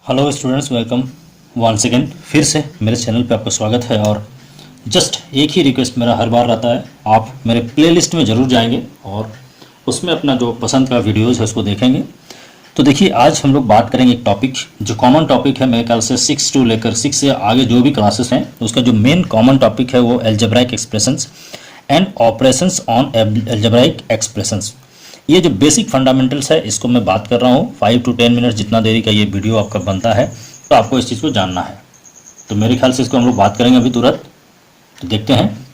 Hello students, welcome once again. फिर से मेरे चैनल पे आपका स्वागत है। और जस्ट एक ही रिक्वेस्ट मेरा हर बार रहता है, आप मेरे प्लेलिस्ट में ज़रूर जाएंगे और उसमें अपना जो पसंद का वीडियोज़ है उसको देखेंगे। तो देखिए, आज हम लोग बात करेंगे एक टॉपिक जो कॉमन टॉपिक है। मेरे ख्याल से 6 टू लेकर 6 से आगे जो भी क्लासेस हैं उसका जो मेन कॉमन टॉपिक है वो algebraic expressions and operations on algebraic expressions. ये जो बेसिक फंडामेंटल्स है इसको मैं बात कर रहा हूँ। 5 to 10 मिनट जितना देरी का ये वीडियो आपका बनता है, तो आपको इस चीज़ को जानना है। तो मेरे ख्याल से इसको हम लोग बात करेंगे अभी तुरंत। तो देखते हैं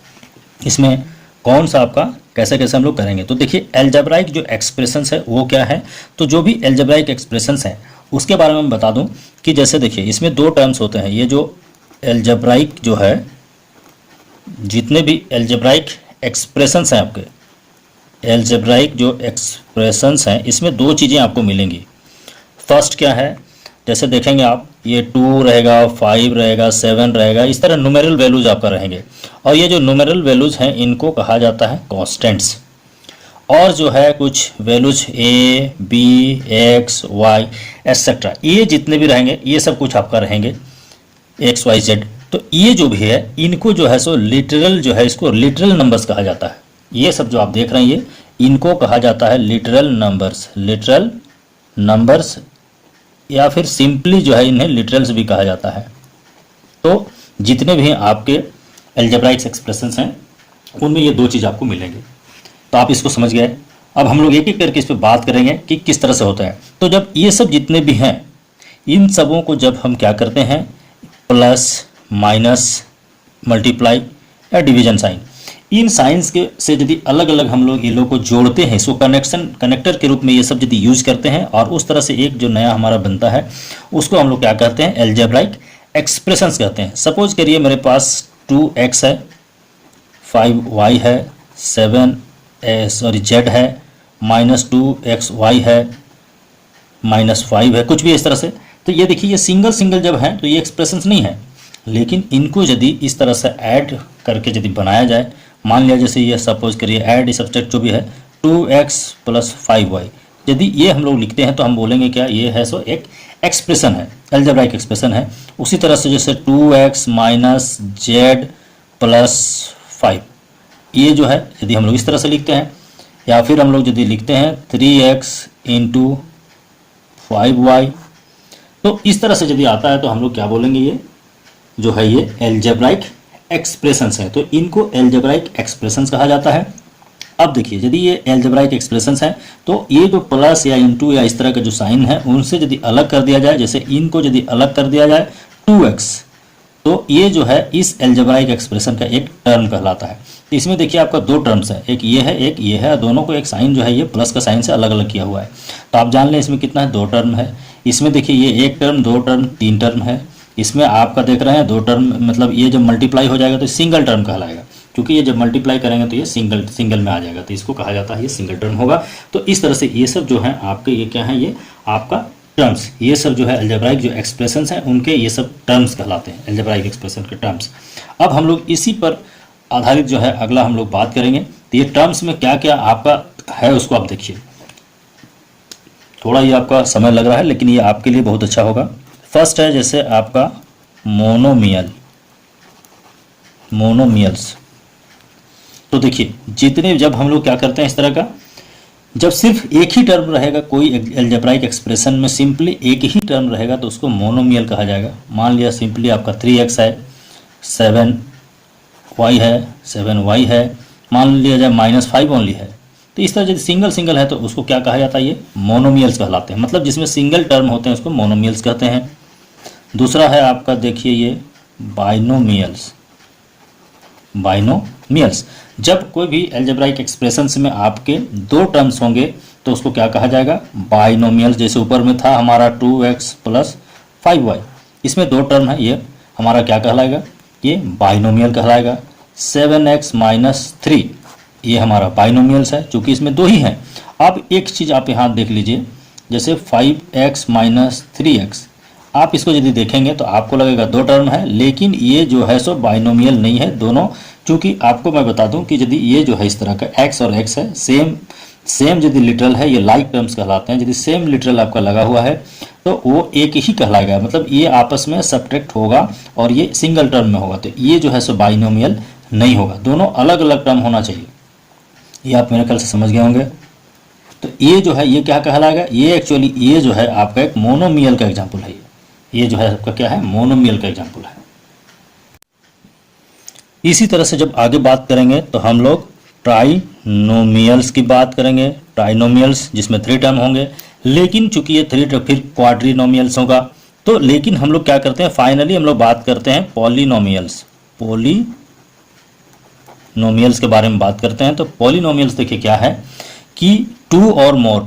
इसमें कौन सा आपका कैसे कैसे हम लोग करेंगे। तो देखिए, एल्जेब्राइक जो एक्सप्रेशंस है वो क्या है। तो जो भी एल्जेब्राइक एक्सप्रेशंस है उसके बारे में मैं बता दूं कि जैसे देखिए, इसमें दो टर्म्स होते हैं। ये जो एल्जेब्राइक जो है, जितने भी एल्जेब्राइक एक्सप्रेशंस हैं आपके, एल्जेब्राइक जो एक्सप्रेशंस हैं इसमें दो चीज़ें आपको मिलेंगी। फर्स्ट क्या है, जैसे देखेंगे आप, ये 2 रहेगा, 5 रहेगा, 7 रहेगा, इस तरह न्यूमेरल वैल्यूज आपका रहेंगे। और ये जो न्यूमेरल वैल्यूज हैं इनको कहा जाता है कांस्टेंट्स। और जो है कुछ values a, b, x, y etcetera, ये जितने भी रहेंगे ये सब कुछ आपका रहेंगे एक्स, वाई, जेड। तो ये जो भी है इनको जो है सो लिटरल जो है, इसको लिटरल नंबर्स कहा जाता है। ये सब जो आप देख रहे हैं ये इनको कहा जाता है लिटरल नंबर्स। लिटरल नंबर्स या फिर सिंपली जो है इन्हें लिटरल्स भी कहा जाता है। तो जितने भी आपके एल्जेब्राइक एक्सप्रेशंस हैं उनमें ये दो चीज़ आपको मिलेंगे। तो आप इसको समझ गए। अब हम लोग एक एक करके इस पर बात करेंगे कि किस तरह से होता है। तो जब ये सब जितने भी हैं इन सबों को जब हम क्या करते हैं, प्लस, माइनस, मल्टीप्लाई या डिवीजन साइन, इन साइंस के से यदि अलग अलग हम लोग ये लोग को जोड़ते हैं, इसको कनेक्टर के रूप में ये सब यदि यूज करते हैं और उस तरह से एक जो नया हमारा बनता है उसको हम लोग क्या कहते हैं, एल्जेब्राइक एक्सप्रेशंस कहते हैं। सपोज करिए मेरे पास 2x है, 5y है, 7 z है, -2xy है, -5 है, कुछ भी इस तरह से। तो ये देखिए, ये सिंगल सिंगल जब है तो ये एक्सप्रेशंस नहीं है, लेकिन इनको यदि इस तरह से ऐड करके यदि बनाया जाए, मान लिया जैसे ये सपोज करिए ऐड सब्सट्रैक्ट जो भी है 2x + 5y, यदि ये हम लोग लिखते हैं तो हम बोलेंगे क्या, ये है सो एक एक्सप्रेशन है, एल्जेब्राइक एक्सप्रेशन है। उसी तरह से जैसे 2x - z + 5, ये जो है यदि हम लोग इस तरह से लिखते हैं, या फिर हम लोग यदि लिखते हैं 3x × 5y, तो इस तरह से यदि आता है तो हम लोग क्या बोलेंगे, ये जो है ये एल्जेब्राइक एक्सप्रेशंस है। तो इनको एल्जेब्राइक एक्सप्रेशंस कहा जाता है। अब देखिए, यदि ये एल्जेब्राइक एक्सप्रेशंस हैं तो ये जो प्लस या इंटू या इस तरह का जो साइन है उनसे यदि अलग कर दिया जाए, जैसे इनको यदि अलग कर दिया जाए 2x, तो ये जो है इस एल्जेब्राइक एक्सप्रेशन का एक टर्म कहलाता है। तो इसमें देखिए आपका दो टर्म्स है, एक ये है, एक ये है, दोनों को एक साइन जो है ये प्लस का साइन से अलग अलग किया हुआ है। तो आप जान लें इसमें कितना है, दो टर्म है। इसमें देखिए ये एक टर्म, दो टर्म, तीन टर्म है। इसमें आपका देख रहे हैं दो टर्म, मतलब ये जब मल्टीप्लाई हो जाएगा तो सिंगल टर्म कहलाएगा, क्योंकि ये जब मल्टीप्लाई करेंगे तो ये सिंगल में आ जाएगा, तो इसको कहा जाता है ये सिंगल टर्म होगा। तो इस तरह से ये सब जो है आपके, ये क्या है, ये आपका टर्म्स, ये सब जो है एल्जेब्राइक जो एक्सप्रेशंस हैं उनके ये सब टर्म्स कहलाते हैं, एल्जेब्राइक एक्सप्रेशन के टर्म्स। अब हम लोग इसी पर आधारित जो है अगला हम लोग बात करेंगे। तो ये टर्म्स में क्या क्या आपका है उसको आप देखिए। थोड़ा ये आपका समय लग रहा है लेकिन ये आपके लिए बहुत अच्छा होगा। फर्स्ट है जैसे आपका मोनोमियल्स। तो देखिए, जितने जब हम लोग क्या करते हैं इस तरह का, जब सिर्फ एक ही टर्म रहेगा कोई एल्जेब्राइक एक्सप्रेशन में, सिंपली एक ही टर्म रहेगा तो उसको मोनोमियल कहा जाएगा। मान लिया सिंपली आपका 3x है, 7y है, 7y है, मान लिया जाए -5 ओनली है। तो इस तरह यदि सिंगल सिंगल है तो उसको क्या कहा जाता है, ये मोनोमियल्स कहलाते हैं। मतलब जिसमें सिंगल टर्म होते हैं उसको मोनोमियल्स कहते हैं। दूसरा है आपका देखिए ये बाइनोमियल्स। जब कोई भी एल्जेब्राइक एक्सप्रेशंस में आपके दो टर्म्स होंगे तो उसको क्या कहा जाएगा, बाइनोमियल्स। जैसे ऊपर में था हमारा 2x + 5y, इसमें दो टर्म है, ये हमारा क्या कहलाएगा, ये बाइनोमियल कहलाएगा। 7x - 3, ये हमारा बाइनोमियल्स है, चूँकि इसमें दो ही हैं। अब एक चीज़ आप यहाँ देख लीजिए, जैसे 5x - 3x, आप इसको यदि देखेंगे तो आपको लगेगा दो टर्म है, लेकिन ये जो है सो बाइनोमियल नहीं है दोनों। चूँकि आपको मैं बता दूं कि यदि ये जो है इस तरह का x और x है, सेम सेम यदि लिटरल है ये लाइक टर्म्स कहलाते हैं। यदि सेम लिटरल आपका लगा हुआ है तो वो एक ही कहलाएगा, मतलब ये आपस में सब्ट्रैक्ट होगा और ये सिंगल टर्म में होगा, तो ये जो है सो बाइनोमियल नहीं होगा, दोनों अलग अलग टर्म होना चाहिए। ये आप मेरे ख्याल से समझ गए होंगे। तो ये जो है ये क्या कहलाएगा, ये एक्चुअली ये जो है आपका एक मोनोमियल का एग्जाम्पल है। ये जो है आपका क्या है, मोनोमियल का एग्जाम्पल है। इसी तरह से जब आगे बात करेंगे तो हम लोग ट्राइनोमियल्स की बात करेंगे। ट्राइनोमियल्स जिसमें 3 टर्म होंगे, लेकिन चूंकि ये 3 टर्म फिर क्वाड्रिनोमियल्स होगा, तो लेकिन हम लोग क्या करते हैं, फाइनली हम लोग बात करते हैं पॉलिनोमियल्स। पॉलिनोमियल्स के बारे में बात करते हैं। तो पॉलिनोमियल्स देखिए क्या है कि 2 और मोर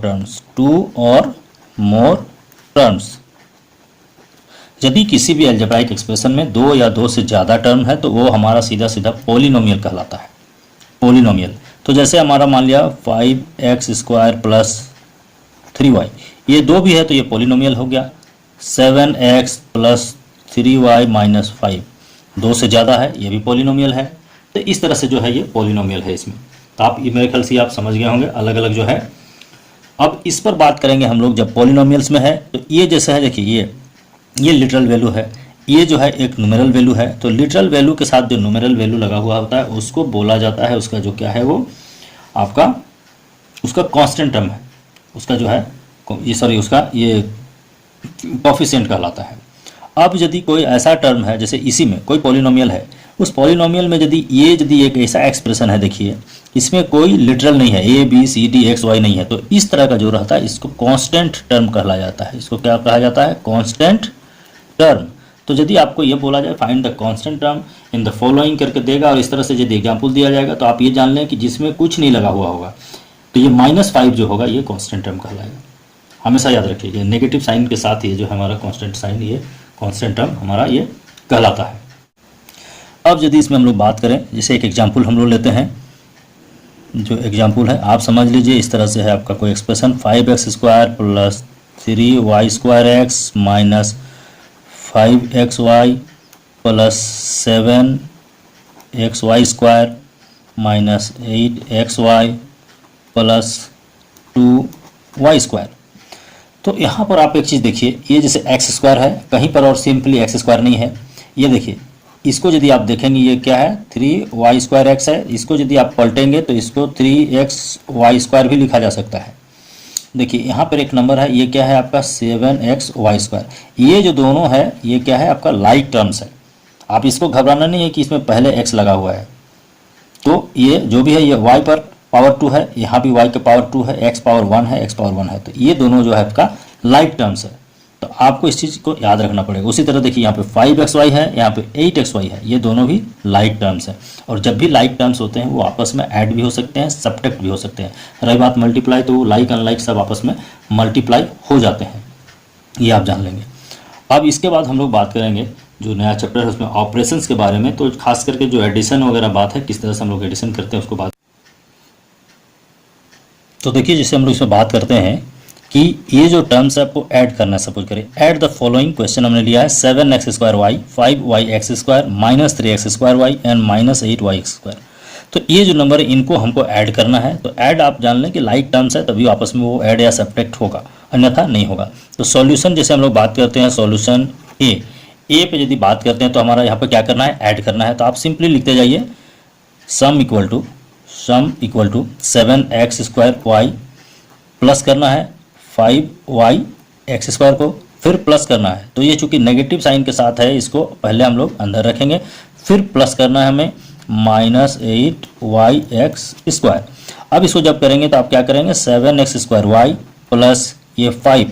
टर्म्स, यदि किसी भी अलजेब्राइक एक्सप्रेशन में 2 या 2 से ज़्यादा टर्म है तो वो हमारा सीधा सीधा पॉलिनोमियल कहलाता है। पॉलिनोमियल तो जैसे हमारा मान लिया 5x² प्लस 3y, ये 2 भी है तो ये पॉलिनोमियल हो गया। 7x प्लस 3y माइनस 5, 2 से ज़्यादा है, ये भी पॉलिनोमियल है। तो इस तरह से जो है ये पॉलिनोमियल है इसमें। तो आप ये मेरे ख्याल से आप समझ गए होंगे अलग अलग जो है। अब इस पर बात करेंगे हम लोग जब पॉलिनोमियल्स में है, तो ये जैसे है देखिए ये लिटरल वैल्यू है, ये जो है एक न्यूमेरल वैल्यू है। तो लिटरल वैल्यू के साथ जो न्यूमेरल वैल्यू लगा हुआ होता है उसको बोला जाता है, उसका जो क्या है वो आपका उसका कांस्टेंट टर्म है, उसका जो है ये सॉरी उसका ये कोफिशिएंट कहलाता है। अब यदि कोई ऐसा टर्म है जैसे इसी में कोई पॉलिनोमियल है, उस पॉलिनोमियल में यदि एक ऐसा एक्सप्रेशन है, देखिए इसमें कोई लिटरल नहीं है, a b c d x y नहीं है, तो इस तरह का जो रहता है इसको कांस्टेंट टर्म कहला जाता है। इसको क्या कहा जाता है, कांस्टेंट टर्म। तो यदि आपको ये बोला जाए find the constant term in the following करके देगा और इस तरह से यदि एग्जाम्पल दिया जाएगा तो आप ये जान लें कि जिसमें कुछ नहीं लगा हुआ होगा तो ये -5 जो होगा ये कांस्टेंट टर्म कहलाएगा। हमेशा याद रखिए नेगेटिव साइन के साथ ये जो है हमारा कांस्टेंट साइन, ये कांस्टेंट टर्म हमारा ये कहलाता है। अब यदि इसमें हम लोग बात करें, जैसे एक एग्जाम्पल हम लोग लेते हैं, जो एग्जाम्पल है आप समझ लीजिए इस तरह से है आपका कोई expression 5x² plus 3y² minus 5xy plus 7xy² minus 8xy plus 2y²। तो यहाँ पर आप एक चीज़ देखिए, ये जैसे x² है कहीं पर और सिंपली x² नहीं है, ये देखिए इसको यदि आप देखेंगे ये क्या है 3y²x है, इसको यदि आप पलटेंगे तो इसको 3xy² भी लिखा जा सकता है। देखिए यहाँ पर एक नंबर है, ये क्या है आपका 7xy²। ये जो दोनों है ये क्या है आपका लाइक टर्म्स है, आप इसको घबराना नहीं है कि इसमें पहले x लगा हुआ है। तो ये जो भी है ये y पर पावर 2 है, यहाँ भी y के पावर 2 है, x पावर 1 है, x पावर 1 है, तो ये दोनों जो है आपका लाइक टर्म्स है। तो आपको इस चीज़ को याद रखना पड़ेगा। उसी तरह देखिए यहाँ पे 5xy है, यहाँ पे 8xy है, ये दोनों भी लाइक टर्म्स हैं। और जब भी लाइक टर्म्स होते हैं वो आपस में ऐड भी हो सकते हैं, सब्ट्रैक्ट भी हो सकते हैं। रही बात मल्टीप्लाई, तो लाइक अनलाइक सब आपस में मल्टीप्लाई हो जाते हैं, ये आप जान लेंगे। अब इसके बाद हम लोग बात करेंगे जो नया चैप्टर है उसमें ऑपरेशंस के बारे में। तो खास करके जो एडिशन वगैरह बात है, किस तरह से हम लोग एडिशन करते हैं उसको बात। तो देखिए जैसे हम लोग इसमें बात करते हैं कि ये जो टर्म्स है आपको ऐड करना है। सपोज करें ऐड द फॉलोइंग, क्वेश्चन हमने लिया है 7x² y 5y(x²) minus 3x² y and minus 8y(x²). तो ये जो नंबर है इनको हमको ऐड करना है। तो ऐड आप जान लें कि लाइक टर्म्स है तभी आपस में वो ऐड या सब्ट्रैक्ट होगा, अन्यथा नहीं होगा। तो सॉल्यूशन जैसे हम लोग बात करते हैं, सॉल्यूशन ए पे यदि बात करते हैं तो हमारा यहाँ पर क्या करना है, ऐड करना है। तो आप सिंपली लिखते जाइए sum equal to 7x² y plus करना है 5y(x²) को, फिर प्लस करना है। तो ये चूंकि नेगेटिव साइन के साथ है इसको पहले हम लोग अंदर रखेंगे, फिर प्लस करना है हमें -8y(x²). अब इसको जब करेंगे तो आप क्या करेंगे 7x² y प्लस ये 5,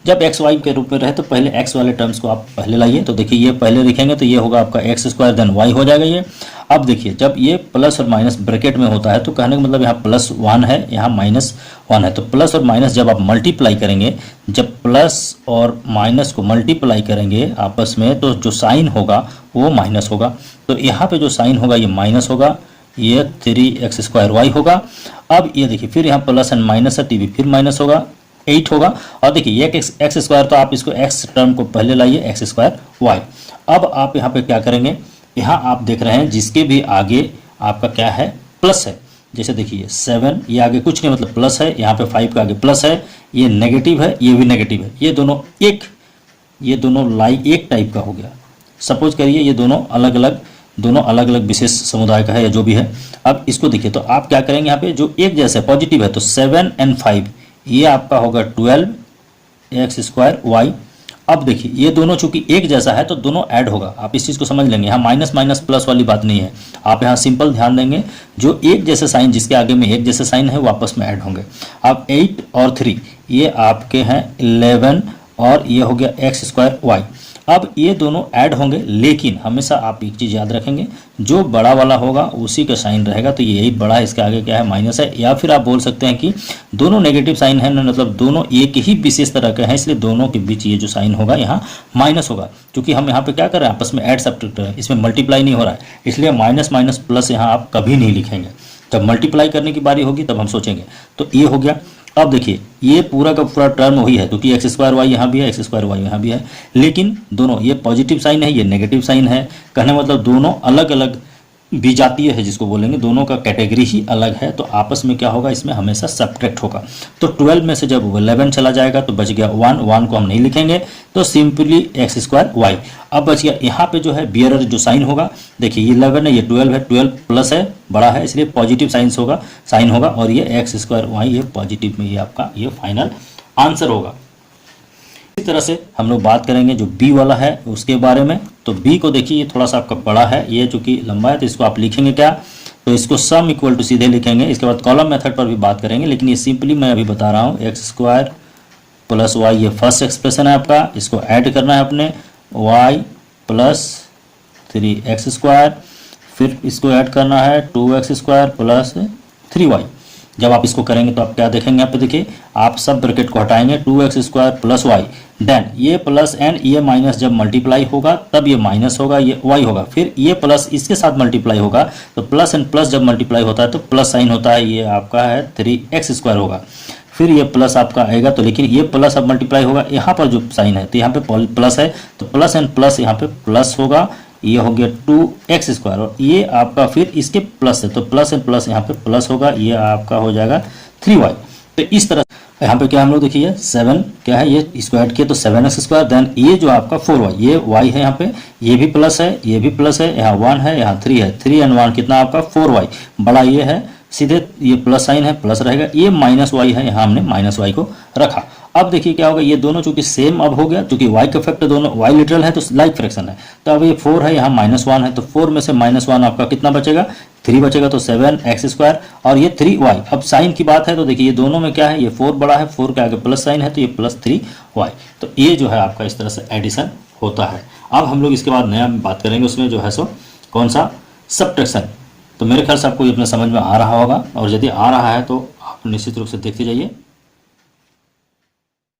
जब एक्स वाई के रूप में रहे तो पहले एक्स वाले टर्म्स को आप पहले लाइए। तो देखिए ये पहले लिखेंगे तो ये होगा आपका x² देन y हो जाएगा ये। अब देखिए जब ये प्लस और माइनस ब्रैकेट में होता है तो कहने का मतलब यहाँ +1 है, यहाँ -1 है। तो प्लस और माइनस जब आप मल्टीप्लाई करेंगे, जब प्लस और माइनस को मल्टीप्लाई करेंगे आपस में तो जो साइन होगा वो माइनस होगा। तो यहाँ पे जो साइन होगा ये माइनस होगा, ये 3x² y होगा। अब ये देखिए फिर यहाँ प्लस एंड माइनस है तो भी फिर माइनस होगा, 8 होगा। और देखिए ये x² तो आप इसको x टर्म को पहले लाइए x² y। अब आप यहाँ पे क्या करेंगे, यहाँ आप देख रहे हैं जिसके भी आगे आपका क्या है प्लस है, जैसे देखिए 7 ये आगे कुछ नहीं मतलब प्लस है, यहाँ पे 5 का आगे प्लस है, ये नेगेटिव है, ये भी नेगेटिव है, ये दोनों एक टाइप का हो गया। सपोज करिए ये दोनों अलग अलग विशेष समुदाय का है या जो भी है। अब इसको देखिए तो आप क्या करेंगे, यहाँ पे जो एक जैसा पॉजिटिव है तो 7 और 5 ये आपका होगा 12x² y। अब देखिए ये दोनों चूंकि एक जैसा है तो दोनों ऐड होगा, आप इस चीज़ को समझ लेंगे। यहाँ माइनस माइनस प्लस वाली बात नहीं है, आप यहाँ सिंपल ध्यान देंगे, जो एक जैसे साइन जिसके आगे में एक जैसे साइन है वो आपस में ऐड होंगे। अब 8 और 3 ये आपके हैं 11 और ये हो गया x² y। अब ये दोनों ऐड होंगे, लेकिन हमेशा आप एक चीज़ याद रखेंगे, जो बड़ा वाला होगा उसी का साइन रहेगा, तो ये 8 बड़ा है, इसके आगे क्या है माइनस है। या फिर आप बोल सकते हैं कि दोनों नेगेटिव साइन है ना, मतलब दोनों एक ही विशेष तरह के हैं, इसलिए दोनों के बीच ये जो साइन होगा यहाँ माइनस होगा, क्योंकि हम यहाँ पे क्या कर रहे हैं आपस में ऐड सब्ट्रैक्ट है, इसमें मल्टीप्लाई नहीं हो रहा है, इसलिए माइनस माइनस प्लस यहाँ आप कभी नहीं लिखेंगे। जब मल्टीप्लाई करने की बारी होगी तब हम सोचेंगे। तो ये हो गया। अब देखिए ये पूरा का पूरा टर्म वही है, क्योंकि x² y यहाँ भी है, x² y यहाँ भी है, लेकिन दोनों ये पॉजिटिव साइन है, ये नेगेटिव साइन है। कहने मतलब दोनों अलग अलग विजातीय है जिसको बोलेंगे, दोनों का कैटेगरी ही अलग है, तो आपस में क्या होगा, इसमें हमेशा सब्ट्रैक्ट होगा। तो 12 में से जब 11 चला जाएगा तो बच गया 1 को हम नहीं लिखेंगे, तो सिंपली x² y। अब बच गया यहाँ पे जो है बियरर जो साइन होगा, देखिए ये 11 है, ये 12 है, 12 प्लस है, बड़ा है, इसलिए पॉजिटिव साइन होगा और ये x² y ये पॉजिटिव में ये आपका ये फाइनल आंसर होगा। इसी तरह से हम लोग बात करेंगे जो बी वाला है उसके बारे में। तो बी को देखिए ये थोड़ा सा आपका बड़ा है, ये चूंकि लंबा है तो इसको आप लिखेंगे क्या, तो इसको सम इक्वल टू सीधे लिखेंगे। इसके बाद कॉलम मेथड पर भी बात करेंगे, लेकिन ये सिंपली मैं अभी बता रहा हूँ x² + y ये फर्स्ट एक्सप्रेशन है आपका, इसको ऐड करना है अपने y + 3x², फिर इसको ऐड करना है 2x² + 3y। जब आप इसको करेंगे तो आप क्या देखेंगे, यहाँ पे देखिए आप सब ब्रैकेट को हटाएंगे, 2x² + y, देन ये प्लस एंड ये माइनस जब मल्टीप्लाई होगा तब ये माइनस होगा, ये y होगा, फिर ये प्लस इसके साथ मल्टीप्लाई होगा, तो प्लस एंड प्लस जब मल्टीप्लाई होता है तो प्लस साइन होता है, ये आपका है 3x² होगा, फिर ये प्लस आपका आएगा, तो लेकिन ये प्लस अब मल्टीप्लाई होगा, यहाँ पर जो साइन है तो यहाँ पे प्लस है, तो प्लस एंड प्लस यहाँ पे प्लस होगा, ये हो गया 2x² और ये आपका फिर इसके प्लस है, तो प्लस एंड प्लस यहाँ पे प्लस होगा, ये आपका हो जाएगा 3y। तो इस तरह यहाँ पे क्या हम लोग देखिए 7 क्या है, ये इसको ऐड किया तो 7x², देन ये जो आपका 4y, ये y है यहाँ पे, ये भी प्लस है, ये भी प्लस है, यहाँ 1 है, यहाँ 3 है, 3 और 1 कितना आपका 4y, बड़ा ये है, सीधे ये प्लस साइन है प्लस रहेगा, ये -y है, यहाँ हमने -y को रखा। अब देखिए क्या होगा, ये दोनों चूंकि सेम अब हो गया, क्योंकि y का फैक्टर दोनों y लिटरल है तो लाइक फ्रैक्शन है, तो अब ये 4 है, यहाँ -1 है, तो 4 में से -1 आपका कितना बचेगा, 3 बचेगा, तो 7x² और ये 3y। अब साइन की बात है तो देखिए ये दोनों में क्या है, ये 4 बड़ा है, 4 के आगे प्लस साइन है, तो ये +3y। तो ये जो है आपका इस तरह से एडिशन होता है। अब हम लोग इसके बाद नया बात करेंगे, उसमें जो है सो कौन सा, सब्ट्रैक्शन। तो मेरे ख्याल से आपको ये अपने समझ में आ रहा होगा, और यदि आ रहा है तो आप निश्चित रूप से देखते जाइए।